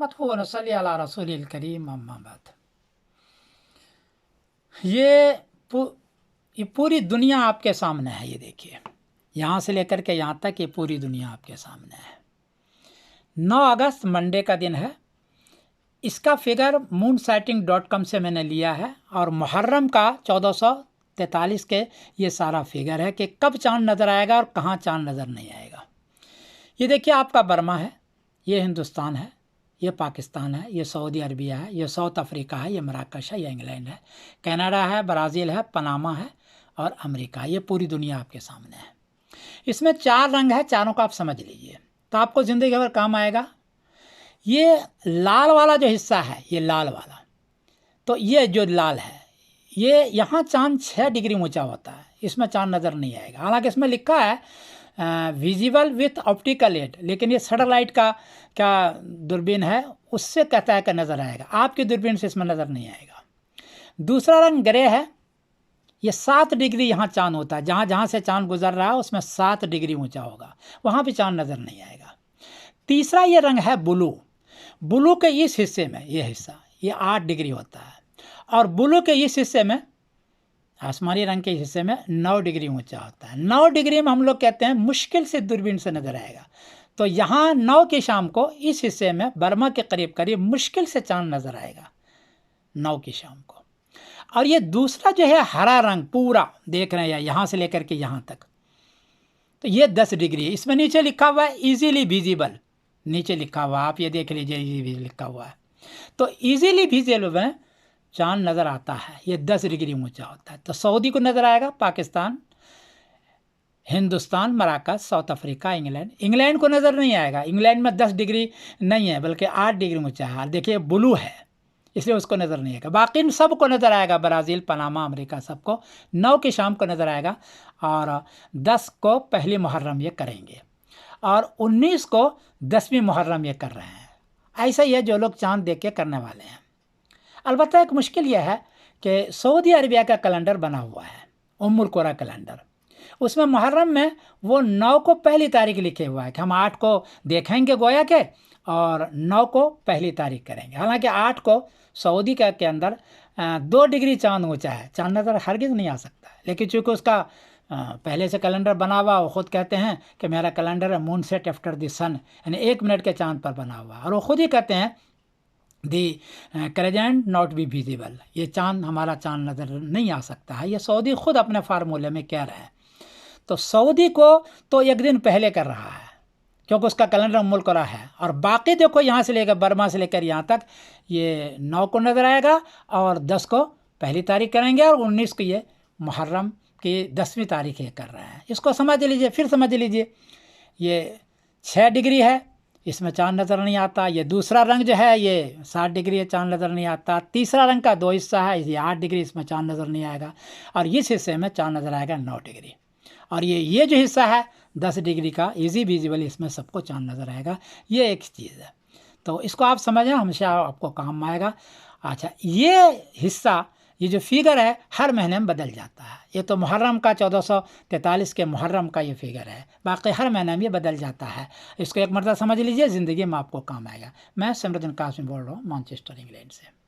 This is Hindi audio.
मदफून सल्ली अला रसूलिल करीम अम्मा बाद। ये पूरी दुनिया आपके सामने है। ये देखिए, यहाँ से लेकर के यहाँ तक ये पूरी दुनिया आपके सामने है। 9 अगस्त मंडे का दिन है। इसका फिगर moonsighting.com से मैंने लिया है और मुहर्रम का 1443 के ये सारा फिगर है कि कब चांद नज़र आएगा और कहाँ चांद नज़र नहीं आएगा। ये देखिए, आपका बर्मा है, ये हिंदुस्तान है, ये पाकिस्तान है, ये सऊदी अरबिया है, ये साउथ अफ्रीका है, ये मराकश है, ये इंग्लैंड है, कनाडा है, ब्राज़ील है, पनामा है और अमेरिका। ये पूरी दुनिया आपके सामने है। इसमें 4 रंग है, चारों को आप समझ लीजिए तो आपको ज़िंदगी भर काम आएगा। ये लाल वाला जो हिस्सा है, ये लाल वाला, तो ये जो लाल है, ये यहाँ चांद 6 डिग्री ऊंचा होता है, इसमें चांद नज़र नहीं आएगा। हालांकि इसमें लिखा है विजिबल विथ ऑप्टिकल एड, लेकिन ये सैटेलाइट का क्या दूरबीन है, उससे कहता है कि नज़र आएगा। आपकी दूरबीन से इसमें नज़र नहीं आएगा। दूसरा रंग ग्रे है, ये 7 डिग्री यहाँ चांद होता है। जहाँ जहाँ से चांद गुजर रहा है उसमें 7 डिग्री ऊंचा होगा, वहाँ भी चांद नज़र नहीं आएगा। तीसरा ये रंग है ब्लू। ब्लू के इस हिस्से में, ये हिस्सा, ये 8 डिग्री होता है और ब्लू के इस हिस्से में, आसमानी रंग के हिस्से में 9 डिग्री ऊंचा होता है। 9 डिग्री में हम लोग कहते हैं मुश्किल से दूरबीन से नज़र आएगा। तो यहाँ 9 की शाम को इस हिस्से में बर्मा के करीब करीब मुश्किल से चांद नज़र आएगा 9 की शाम को। और ये दूसरा जो है हरा रंग पूरा देख रहे हैं यहाँ से लेकर के यहाँ तक, तो ये 10 डिग्री है। इसमें नीचे लिखा हुआ है ईजीली विजिबल, नीचे लिखा हुआ, आप ये देख लीजिए, ये लिखा हुआ है। तो ईजीली विजिबल में चांद नज़र आता है, ये 10 डिग्री ऊंचा होता है। तो सऊदी को नज़र आएगा, पाकिस्तान, हिंदुस्तान, मराकश, साउथ अफ्रीका, इंग्लैंड को नज़र नहीं आएगा। इंग्लैंड में 10 डिग्री नहीं है बल्कि 8 डिग्री ऊंचा है। देखिए ब्लू है इसलिए उसको नज़र नहीं आएगा। बाकी सबको नज़र आएगा, ब्राज़ील, पनामा, अमेरिका, सबको 9 की शाम को नज़र आएगा। और 10 को पहली मुहर्रम ये करेंगे और 19 को 10वीं मुहर्रम ये कर रहे हैं। ऐसा ही है जो लोग चांद देख के करने वाले हैं। अलबत्ता एक मुश्किल यह है कि सऊदी अरबिया का कैलेंडर बना हुआ है, उम्मुल कुरा कैलेंडर। उसमें मुहर्रम में वो 9 को पहली तारीख लिखे हुआ है कि हम 8 को देखेंगे गोया के और 9 को पहली तारीख करेंगे। हालांकि 8 को सऊदी के अंदर 2 डिग्री चांद ऊंचा है, चांद नज़र हरगिज़ नहीं आ सकता है। लेकिन चूँकि उसका पहले से कैलेंडर बना हुआ, वो खुद कहते हैं कि मेरा कैलेंडर है मून सेट आफ्टर द सन, यानी 1 मिनट के चांद पर बना हुआ। और वो खुद ही कहते हैं दी क्रेजेंट नॉट बी विजिबल, ये चांद, हमारा चांद नज़र नहीं आ सकता है। ये सऊदी खुद अपने फार्मूले में कह रहे हैं। तो सऊदी को तो 1 दिन पहले कर रहा है क्योंकि उसका कैलेंडर उम्मुल कुरा है। और बाकी देखो यहाँ से लेकर बर्मा से लेकर यहाँ तक ये 9 को नज़र आएगा और 10 को पहली तारीख करेंगे और 19 को ये मुहर्रम की 10वीं तारीख ये कर रहे हैं। इसको समझ लीजिए, फिर समझ लीजिए। ये 6 डिग्री है, इसमें चांद नज़र नहीं आता। ये दूसरा रंग जो है ये 7 डिग्री है, चांद नज़र नहीं आता। तीसरा रंग का 2 हिस्सा है, ये 8 डिग्री, इसमें चांद नज़र नहीं आएगा। और इस हिस्से में चांद नज़र आएगा 9 डिग्री। और ये जो हिस्सा है 10 डिग्री का इजी विजिबल, इसमें सबको चांद नज़र आएगा। ये एक चीज़ है, तो इसको आप समझें, हमेशा आपको काम आएगा। अच्छा, ये हिस्सा, ये जो फिगर है हर महीने में बदल जाता है। ये तो मुहर्रम का 1443 के मुहर्रम का ये फिगर है, बाकी हर महीने में ये बदल जाता है। इसको एक मरतबा समझ लीजिए, ज़िंदगी में आपको काम आएगा। मैं सिमरदीन कासिम बोल रहा हूँ, मैनचेस्टर, इंग्लैंड से।